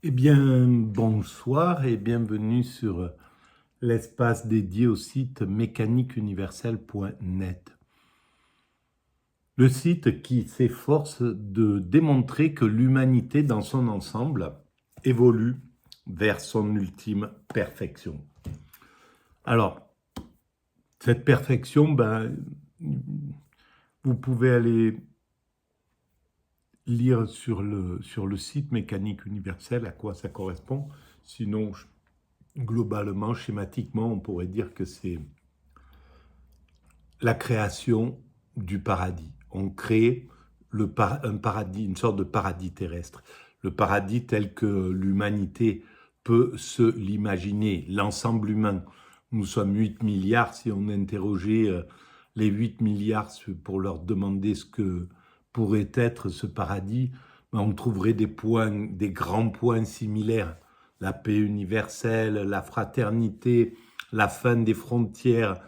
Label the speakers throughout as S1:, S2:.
S1: Eh bien, bonsoir et bienvenue sur l'espace dédié au site mécaniqueuniverselle.net. Le site qui s'efforce de démontrer que l'humanité dans son ensemble évolue vers son ultime perfection. Alors, cette perfection, vous pouvez aller lire sur le site Mécanique Universelle à quoi ça correspond. Sinon, globalement, schématiquement, on pourrait dire que c'est la création du paradis. On crée un paradis, une sorte de paradis terrestre. Le paradis tel que l'humanité peut se l'imaginer, l'ensemble humain. Nous sommes 8 milliards, si on interrogeait les 8 milliards pour leur demander ce que pourrait être ce paradis, on trouverait des grands points similaires. La paix universelle, la fraternité, la fin des frontières,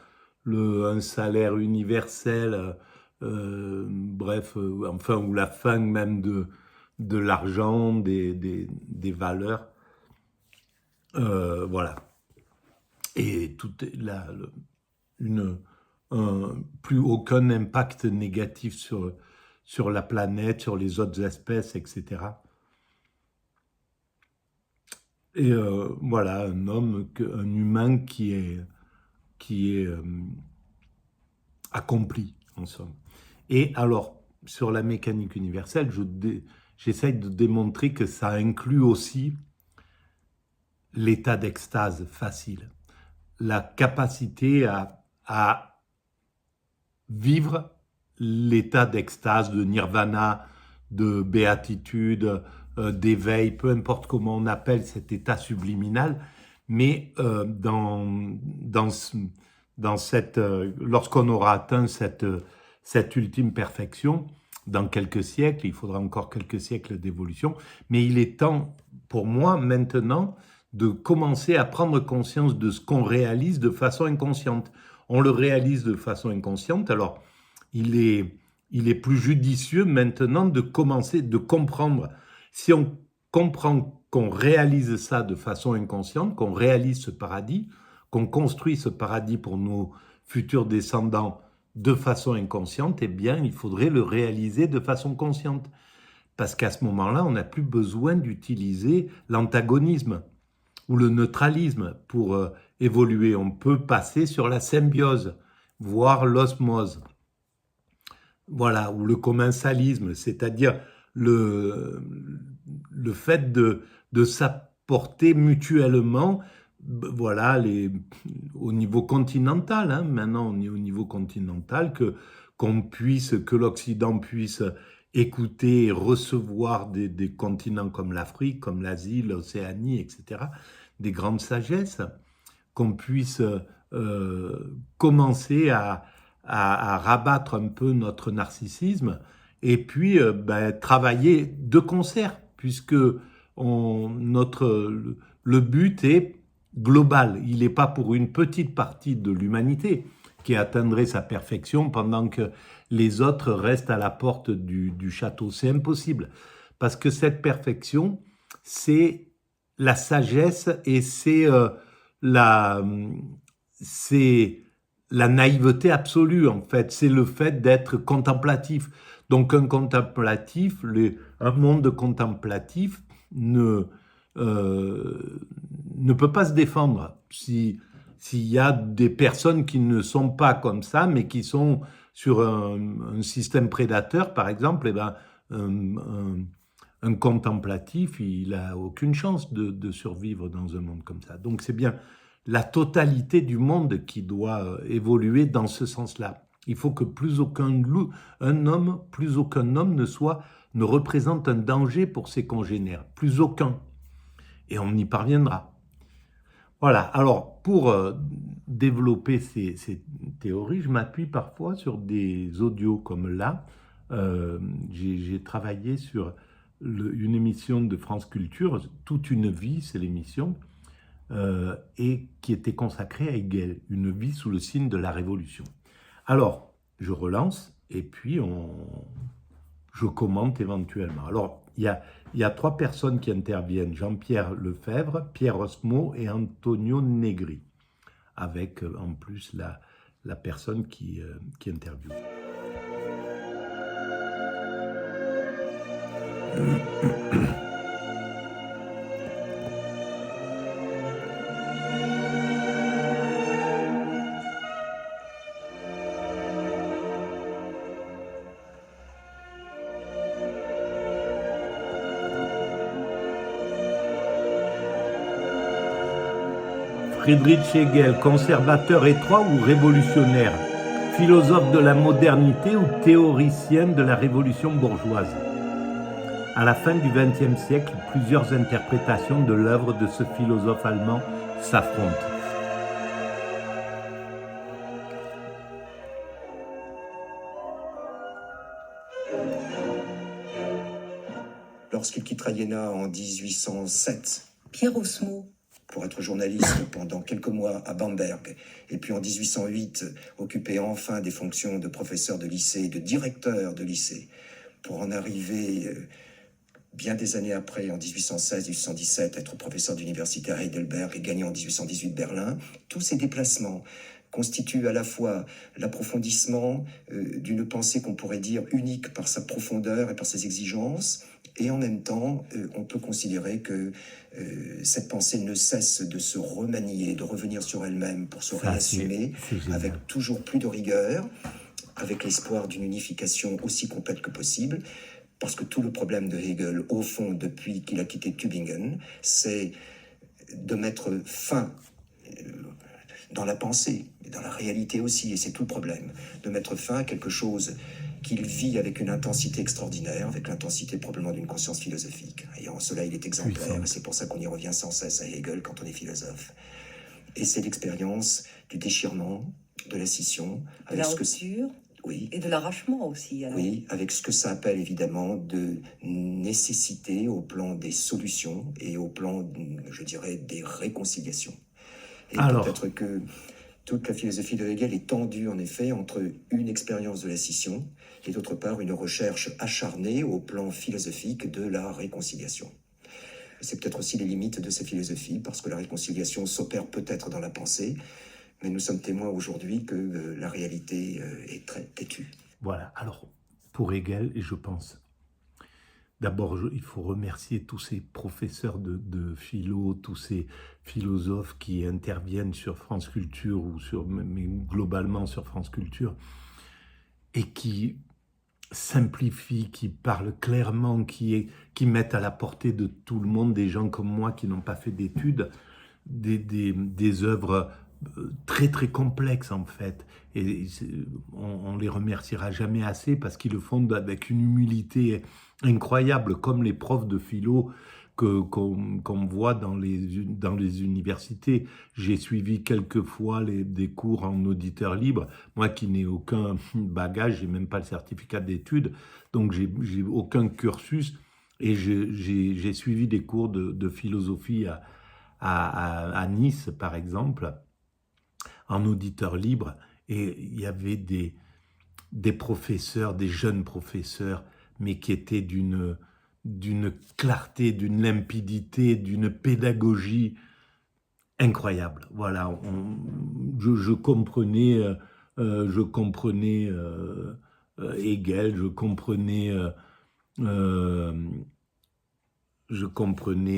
S1: un salaire universel, enfin, ou la fin même de l'argent, des valeurs. Voilà. Et tout est là, plus aucun impact négatif sur la planète, sur les autres espèces, etc. Et voilà, un humain qui est accompli, en somme. Et alors, sur la mécanique universelle, j'essaye de démontrer que ça inclut aussi l'état d'extase facile, la capacité à vivre l'état d'extase, de nirvana, de béatitude, d'éveil, peu importe comment on appelle cet état subliminal, mais lorsqu'on aura atteint cette ultime perfection, dans quelques siècles, il faudra encore quelques siècles d'évolution, mais il est temps pour moi maintenant de commencer à prendre conscience de ce qu'on réalise de façon inconsciente. On le réalise de façon inconsciente, alors il est plus judicieux maintenant de commencer, de comprendre. Si on comprend qu'on réalise ça de façon inconsciente, qu'on réalise ce paradis, qu'on construit ce paradis pour nos futurs descendants de façon inconsciente, eh bien, il faudrait le réaliser de façon consciente. Parce qu'à ce moment-là, on n'a plus besoin d'utiliser l'antagonisme ou le neutralisme pour évoluer. On peut passer sur la symbiose, voire l'osmose. Voilà, ou le commensalisme, c'est-à-dire le fait de s'apporter mutuellement, voilà, au niveau continental, hein, maintenant on est au niveau continental, que l'Occident puisse écouter et recevoir des continents comme l'Afrique, comme l'Asie, l'Océanie, etc., des grandes sagesses, qu'on puisse commencer à rabattre un peu notre narcissisme et puis travailler de concert, puisque le but est global. Il n'est pas pour une petite partie de l'humanité qui atteindrait sa perfection pendant que les autres restent à la porte du château. C'est impossible, parce que cette perfection, c'est la sagesse et c'est la naïveté absolue, en fait. C'est le fait d'être contemplatif. Donc un contemplatif, un monde contemplatif ne peut pas se défendre s'il y a des personnes qui ne sont pas comme ça, mais qui sont sur un système prédateur, par exemple, un contemplatif, il n'a aucune chance de survivre dans un monde comme ça. Donc c'est bien la totalité du monde qui doit évoluer dans ce sens-là. Il faut que plus aucun homme ne représente un danger pour ses congénères. Plus aucun. Et on y parviendra. Voilà. Alors, pour développer ces théories, je m'appuie parfois sur des audios comme là. J'ai travaillé sur une émission de France Culture, Toute une vie, c'est l'émission, et qui était consacrée à Hegel, une vie sous le signe de la révolution. Alors, je relance et puis je commente éventuellement. Alors, il y a 3 personnes qui interviennent, Jean-Pierre Lefebvre, Pierre Osmo et Antonio Negri, avec en plus la personne qui interviewe. Friedrich Hegel, conservateur étroit ou révolutionnaire? Philosophe de la modernité ou théoricien de la révolution bourgeoise? À la fin du XXe siècle, plusieurs interprétations de l'œuvre de ce philosophe allemand s'affrontent.
S2: Lorsqu'il quittera Iéna en 1807,
S3: Pierre Osmo,
S2: pour être journaliste pendant quelques mois à Bamberg, et puis en 1808, occuper enfin des fonctions de professeur de lycée, de directeur de lycée, pour en arriver bien des années après, en 1816-1817, être professeur d'université à Heidelberg et gagner en 1818 Berlin. Tous ces déplacements constituent à la fois l'approfondissement d'une pensée qu'on pourrait dire unique par sa profondeur et par ses exigences, et en même temps, on peut considérer que cette pensée ne cesse de se remanier, de revenir sur elle-même pour se réassumer, avec toujours plus de rigueur, avec l'espoir d'une unification aussi complète que possible. Parce que tout le problème de Hegel, au fond, depuis qu'il a quitté Tübingen, c'est de mettre fin dans la pensée, et dans la réalité aussi, et c'est tout le problème, de mettre fin à quelque chose qu'il vit avec une intensité extraordinaire, avec l'intensité probablement d'une conscience philosophique. Et en cela, il est exemplaire, et c'est pour ça qu'on y revient sans cesse à Hegel quand on est philosophe. Et c'est l'expérience du déchirement, de la scission,
S3: avec la rupture.
S2: Oui.
S3: Et de l'arrachement aussi. Alors.
S2: Oui, avec ce que ça appelle évidemment de nécessité au plan des solutions et au plan, je dirais, des réconciliations. Et peut-être que toute la philosophie de Hegel est tendue en effet entre une expérience de la scission et d'autre part une recherche acharnée au plan philosophique de la réconciliation. C'est peut-être aussi les limites de ces philosophies, parce que la réconciliation s'opère peut-être dans la pensée, mais nous sommes témoins aujourd'hui que la réalité est très têtue.
S1: Voilà, alors pour Hegel, et je pense, d'abord il faut remercier tous ces professeurs de philo, tous ces philosophes qui interviennent sur France Culture, mais globalement sur France Culture, et qui simplifient, qui parlent clairement, qui mettent à la portée de tout le monde, des gens comme moi qui n'ont pas fait d'études, des œuvres très très complexes en fait, et on les remerciera jamais assez parce qu'ils le font avec une humilité incroyable, comme les profs de philo qu'on voit dans les universités. J'ai suivi quelques fois des cours en auditeur libre, moi qui n'ai aucun bagage, j'ai même pas le certificat d'études, donc j'ai aucun cursus, et j'ai suivi des cours de philosophie à Nice par exemple, en auditeur libre, et il y avait des professeurs, des jeunes professeurs, mais qui étaient d'une clarté, d'une limpidité, d'une pédagogie incroyable. Voilà, je comprenais Hegel, je comprenais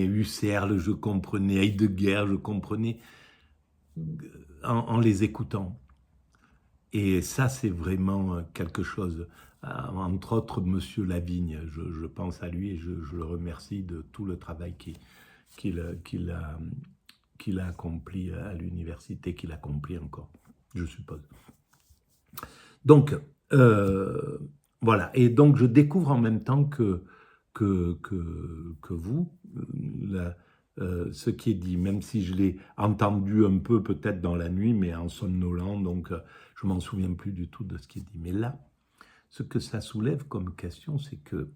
S1: Husserl, je comprenais Heidegger, je comprenais en les écoutant. Et ça, c'est vraiment quelque chose. Entre autres, Monsieur Lavigne, je pense à lui et je le remercie de tout le travail qu'il a accompli à l'université, qu'il accomplit encore, je suppose. Donc, voilà. Et donc, je découvre en même temps que vous, ce qui est dit, même si je l'ai entendu un peu peut-être dans la nuit, mais en somnolant, donc je m'en souviens plus du tout de ce qui est dit. Mais là, ce que ça soulève comme question, c'est que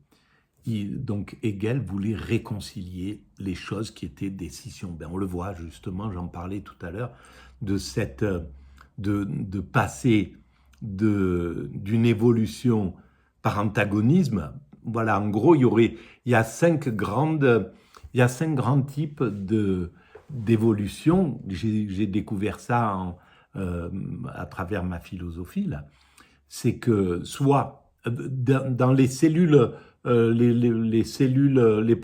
S1: donc Hegel voulait réconcilier les choses qui étaient des scissions. Ben, on le voit justement, j'en parlais tout à l'heure, de passer d'une évolution par antagonisme, voilà, en gros, il y a 5 grands types d'évolution. J'ai découvert ça à travers ma philosophie, là. C'est que soit dans les cellules, les cellules, les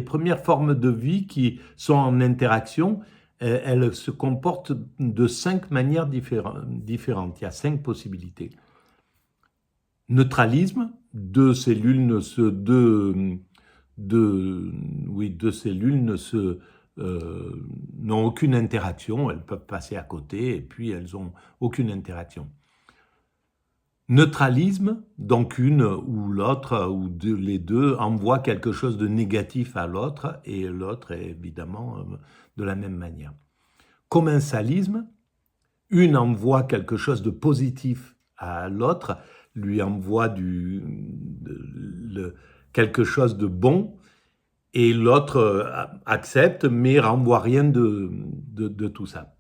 S1: premières formes de vie qui sont en interaction, elles se comportent de 5 manières différentes. Il y a 5 possibilités. Neutralisme, deux cellules ne n'ont aucune interaction, elles peuvent passer à côté et puis elles n'ont aucune interaction. Neutralisme, donc une ou l'autre, ou les deux, envoient quelque chose de négatif à l'autre, et l'autre est évidemment de la même manière. Commensalisme, une envoie quelque chose de positif à l'autre, lui envoie quelque chose de bon, et l'autre accepte, mais renvoie rien de tout ça.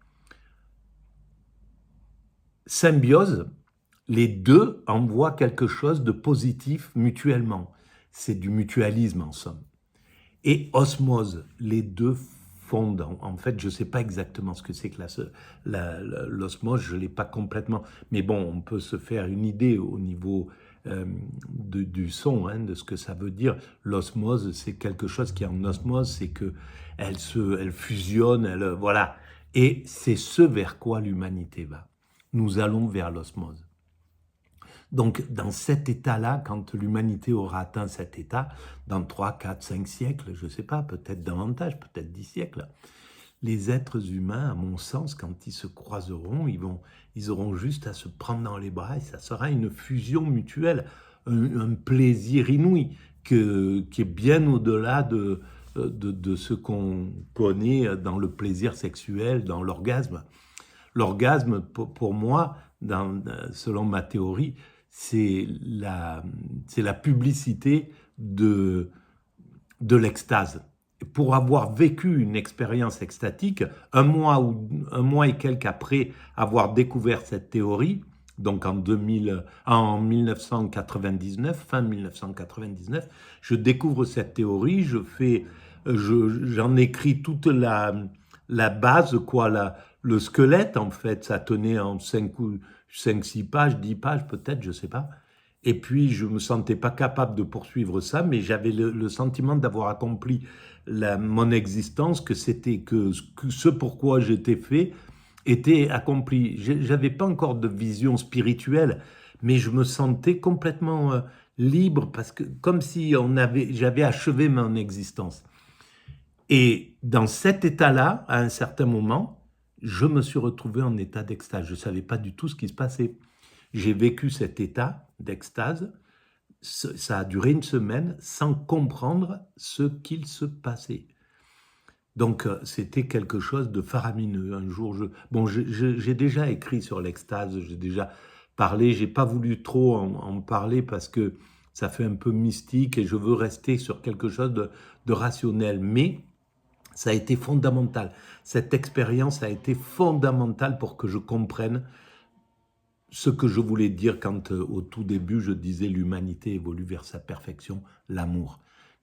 S1: Symbiose, les deux envoient quelque chose de positif mutuellement. C'est du mutualisme en somme. Et osmose, les deux fondent. En fait, je ne sais pas exactement ce que c'est que l'osmose, je ne l'ai pas complètement. Mais bon, on peut se faire une idée au niveau du son, hein, de ce que ça veut dire. L'osmose, c'est quelque chose qui est en osmose, c'est qu'elle fusionne, voilà. Et c'est ce vers quoi l'humanité va. Nous allons vers l'osmose. Donc, dans cet état-là, quand l'humanité aura atteint cet état, dans 3, 4, 5 siècles, je ne sais pas, peut-être davantage, peut-être 10 siècles, les êtres humains, à mon sens, quand ils se croiseront, ils auront juste à se prendre dans les bras et ça sera une fusion mutuelle, un plaisir inouï qui est bien au-delà de ce qu'on connaît dans le plaisir sexuel, dans l'orgasme. L'orgasme, pour moi, selon ma théorie, c'est la publicité de l'extase. Pour avoir vécu une expérience extatique, un mois et quelques après avoir découvert cette théorie, donc en 1999, fin 1999, je découvre cette théorie, j'en écris toute la base, le squelette en fait, ça tenait en 5-6 pages, 10 pages peut-être, je ne sais pas. Et puis je ne me sentais pas capable de poursuivre ça, mais j'avais le sentiment d'avoir accompli mon existence, que ce pourquoi j'étais fait était accompli. Je n'avais pas encore de vision spirituelle, mais je me sentais complètement libre, parce que comme si j'avais achevé mon existence. Et dans cet état-là, à un certain moment, je me suis retrouvé en état d'extase. Je ne savais pas du tout ce qui se passait. J'ai vécu cet état d'extase. Ça a duré 1 semaine sans comprendre ce qu'il se passait. Donc, c'était quelque chose de faramineux. Un jour, j'ai déjà écrit sur l'extase, j'ai déjà parlé. Je n'ai pas voulu trop en parler parce que ça fait un peu mystique et je veux rester sur quelque chose de rationnel. Mais ça a été fondamental. Cette expérience a été fondamentale pour que je comprenne ce que je voulais dire quand, au tout début, je disais l'humanité évolue vers sa perfection, l'amour.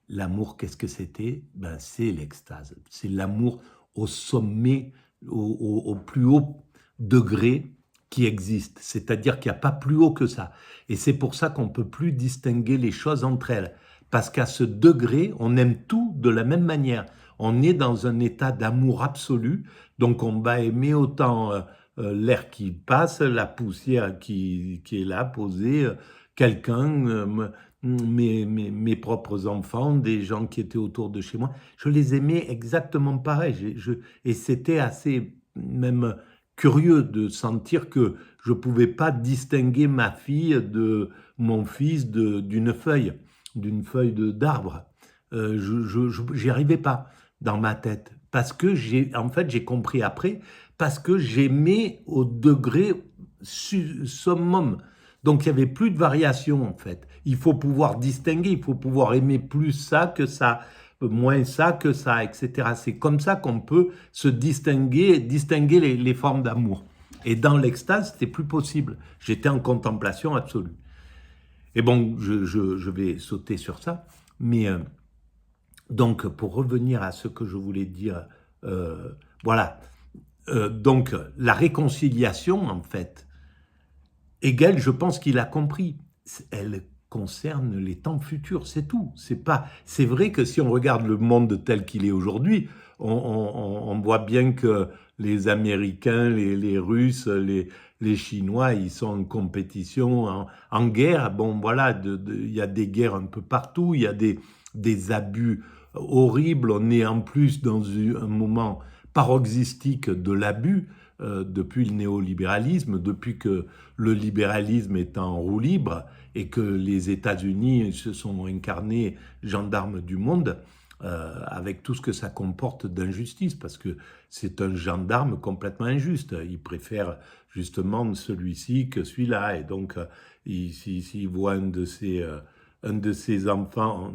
S1: L'amour, qu'est-ce que c'était ? C'est l'extase. C'est l'amour au sommet, au plus haut degré qui existe. C'est-à-dire qu'il n'y a pas plus haut que ça. Et c'est pour ça qu'on ne peut plus distinguer les choses entre elles. Parce qu'à ce degré, on aime tout de la même manière. On est dans un état d'amour absolu, donc on va aimer autant l'air qui passe, la poussière qui est là, posée, quelqu'un, mes propres enfants, des gens qui étaient autour de chez moi. Je les aimais exactement pareil. Et c'était assez même curieux de sentir que je ne pouvais pas distinguer ma fille de mon fils d'une feuille d'arbre. J'y arrivais pas dans ma tête, parce que j'ai compris après, parce que j'aimais au degré summum. Donc il n'y avait plus de variation en fait. Il faut pouvoir distinguer, il faut pouvoir aimer plus ça que ça, moins ça que ça, etc. C'est comme ça qu'on peut se distinguer les formes d'amour. Et dans l'extase, c'était plus possible. J'étais en contemplation absolue. Et bon, je vais sauter sur ça, mais donc pour revenir à ce que je voulais dire, voilà, donc la réconciliation en fait, Hegel, je pense qu'il a compris, elle concerne les temps futurs, c'est tout. C'est vrai que si on regarde le monde tel qu'il est aujourd'hui, on voit bien que les Américains, les Russes, les Chinois, ils sont en compétition, en guerre. Bon, voilà, il y a des guerres un peu partout, il y a des abus horribles. On est en plus dans un moment paroxystique de l'abus depuis le néolibéralisme, depuis que le libéralisme est en roue libre et que les États-Unis se sont incarnés gendarmes du monde, avec tout ce que ça comporte d'injustice, parce que c'est un gendarme complètement injuste. Il préfère justement celui-ci que celui-là, et donc s'il voit un de ses enfants,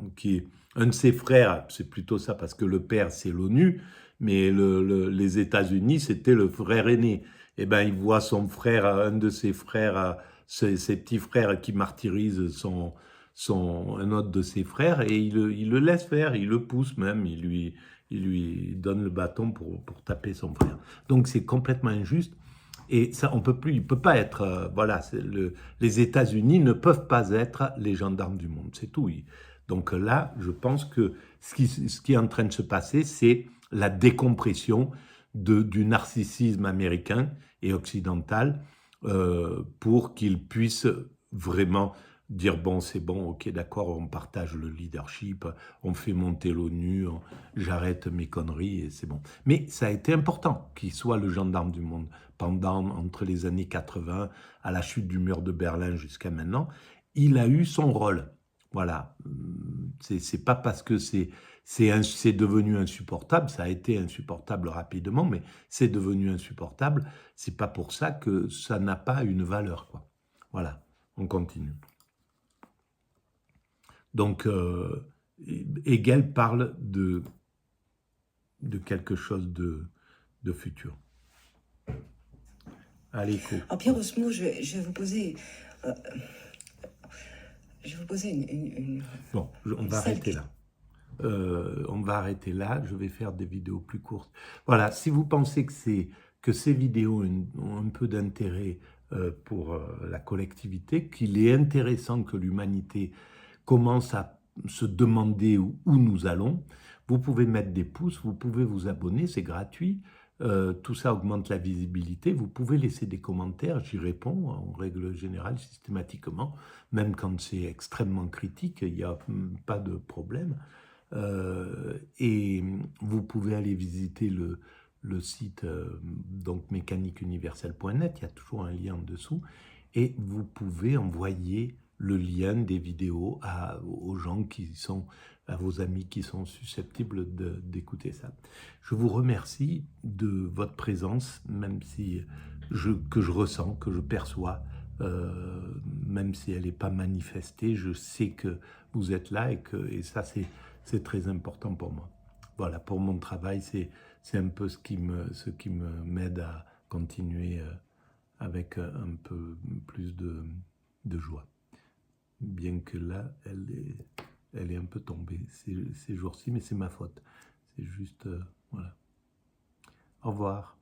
S1: un de ses frères, c'est plutôt ça, parce que le père c'est l'ONU, mais les États-Unis c'était le frère aîné. Eh ben, il voit son frère, un de ses frères, ses petits frères qui martyrisent un autre de ses frères, et il le laisse faire, il le pousse même, il lui donne le bâton pour taper son frère. Donc c'est complètement injuste, et ça, il peut pas être, voilà, les États-Unis ne peuvent pas être les gendarmes du monde, c'est tout. Donc là, je pense que ce qui est en train de se passer, c'est la décompression du narcissisme américain et occidental, pour qu'ils puissent vraiment dire bon, c'est bon, ok, d'accord, on partage le leadership, on fait monter l'ONU, j'arrête mes conneries et c'est bon. Mais ça a été important qu'il soit le gendarme du monde entre les années 80 à la chute du mur de Berlin jusqu'à maintenant. Il a eu son rôle. Voilà, c'est pas parce que c'est devenu insupportable, ça a été insupportable rapidement, mais c'est devenu insupportable, c'est pas pour ça que ça n'a pas une valeur, quoi. Voilà, on continue. Donc, Hegel parle de quelque chose de futur. Allez, Co.
S3: Alors, Pierre Osmo, je vais vous poser... une...
S1: Bon, on va arrêter là. On va arrêter là, je vais faire des vidéos plus courtes. Voilà, si vous pensez que ces vidéos ont un peu d'intérêt pour la collectivité, qu'il est intéressant que l'humanité commence à se demander où nous allons, vous pouvez mettre des pouces, vous pouvez vous abonner, c'est gratuit. Tout ça augmente la visibilité. Vous pouvez laisser des commentaires, j'y réponds en règle générale systématiquement, même quand c'est extrêmement critique, il n'y a pas de problème. Et vous pouvez aller visiter le site donc mécaniqueuniverselle.net, il y a toujours un lien en dessous, et vous pouvez envoyer le lien des vidéos aux gens à vos amis qui sont susceptibles d'écouter ça. Je vous remercie de votre présence, même si que je ressens, que je perçois, même si elle n'est pas manifestée, je sais que vous êtes là et ça c'est très important pour moi. Voilà, pour mon travail, c'est un peu ce qui m'aide à continuer avec un peu plus de joie. Bien que là, elle est un peu tombée ces jours-ci, mais c'est ma faute. C'est juste, voilà. Au revoir.